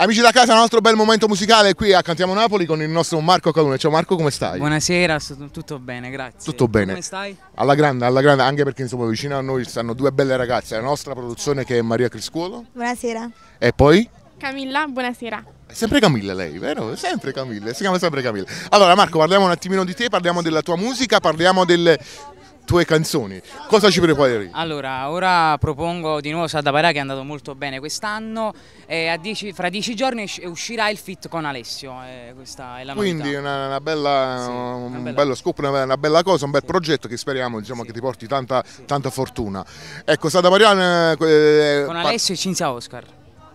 Amici da casa, un altro bel momento musicale qui a Cantiamo Napoli con il nostro Marco Calone. Ciao Marco, come stai? Buonasera, tutto bene, grazie. Tutto bene. Come stai? Alla grande, anche perché insomma vicino a noi stanno due belle ragazze, la nostra produzione che è Maria Criscuolo. Buonasera. E poi? Camilla, buonasera. È sempre Camilla lei, vero? Sempre Camilla, si chiama sempre Camilla. Allora Marco, parliamo un attimino di te, parliamo della tua musica, parliamo delle tue canzoni. Cosa ci prepari? Allora, ora propongo di nuovo Sadda Parà, che è andato molto bene quest'anno, e fra 10 giorni uscirà il feat con Alessio, questa è la novità. Quindi un bello scoop, una bella cosa, un bel progetto che speriamo che ti porti tanta fortuna. Ecco, Sadda Parà con Alessio e Cinzia Oscar.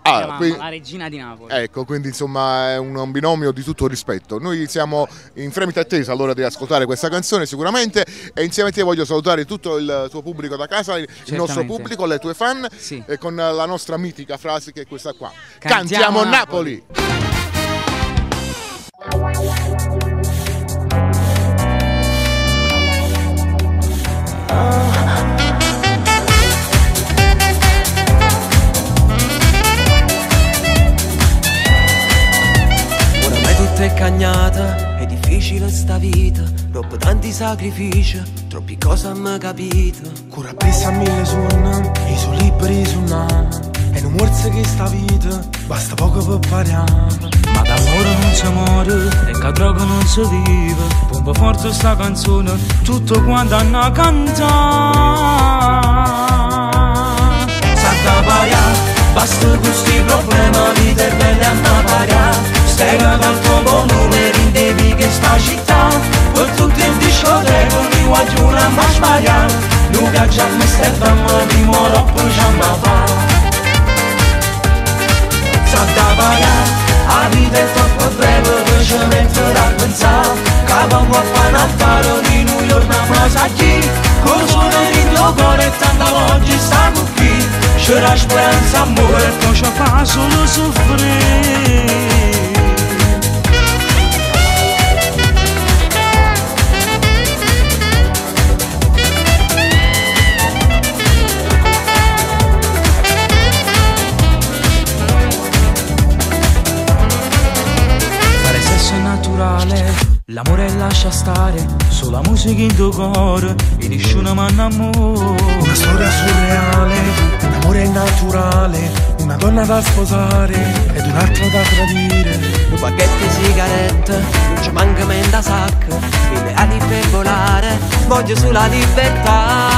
La regina di Napoli. Ecco, quindi insomma è un binomio di tutto rispetto. Noi siamo in fremita attesa allora di ascoltare questa canzone sicuramente, e insieme a te voglio salutare tutto il tuo pubblico da casa, il nostro pubblico, le tue fan, sì. E con la nostra mitica frase che è questa qua: Cantiamo Napoli! È cagnata, è difficile sta vita, dopo tanti sacrifici, troppi cose hanno capito. Cura presa a 1000 suon, i suoi libri suonano, e non morse che sta vita, basta poco per parare. Ma d'amore non si muore, e che droga non si vive, pompa forte sta canzone, tutto quanto hanno a cantare. Sadda Parà, basta questi problemi, vita è bella a pariare. Stega dal tuo volume, rindevi che sta città, per tutti in discoteca, mi voglio una ma sbagliare. Luca già mi Amsterdam, primo troppo già mi fa. Sadda Parà, la vita è troppo breve, che ci metterà a pensare, che vengo a fare un affare di New York, ma sa chi, con suono in tuo cuore e tanta oggi stiamo qui. C'era speranza, amore, non ci fa solo soffrire. L'amore lascia stare, solo la musica in tuo cuore, e nessuno mi innamora. Una storia surreale, un amore naturale, una donna da sposare ed un'altra da tradire. Un pacchetto di sigarette, non ci manca menta sacca, 1000 ali per volare, voglio sulla libertà.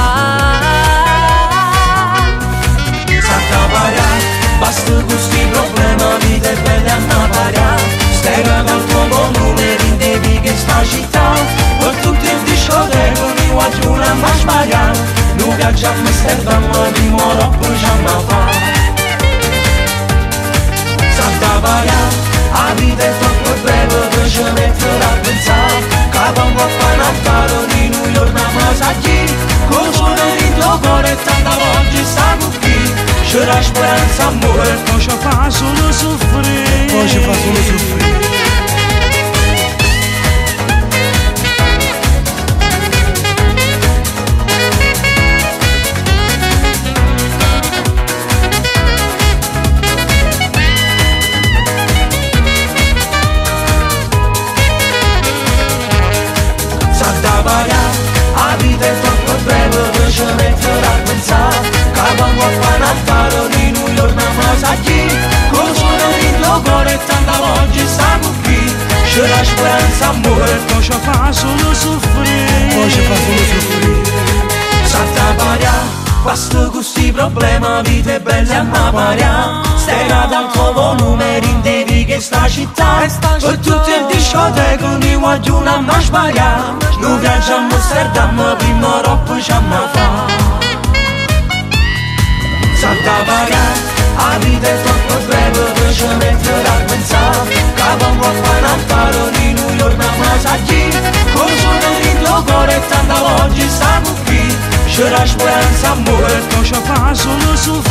Sadda Parà, basta questi problemi, vita è bella a pariare. Stega dal tuo volume, rindevi che sta città, per tutti in discoteca, mi voglio una ma sbagliare. Luca già mi Amsterdam, primo troppo già mi fa. Sadda Parà, la vita è troppo breve, che ci metterà a pensare, che vengo a fare un affare di New York, ma sa chi, con suono in tuo cuore e tanta oggi stiamo qui. C'era speranza, amore, poi ci fa solo soffrire. Poi ci fa solo soffrire. Sadda Parà, la vita è troppo breve, che ci metterà a pensare, che vengo a fare un affare di New York, ma sa chi, con suono in tuo cuore e tanta oggi stiamo qui. C'era speranza, amore, poi ci fa solo soffrire. Poi ci fa solo soffrire. Sadda Parà, basta questi problemi, vita è bella a pariare. Stega dal tuo volume, rindevi che sta città, per tutti in discoteca, mi voglio una ma sbagliare. Noi viaggiamo a Amsterdam, prima troppo già mi fa. Sadda Parà, la vita è troppo breve, che ci metterà a pensare, che vengo a fare un affare di New York, ma sa chi, con suono in tuo cuore e tanta oggi stiamo qui. C'era speranza, amore, poi ci fa solo soffrire.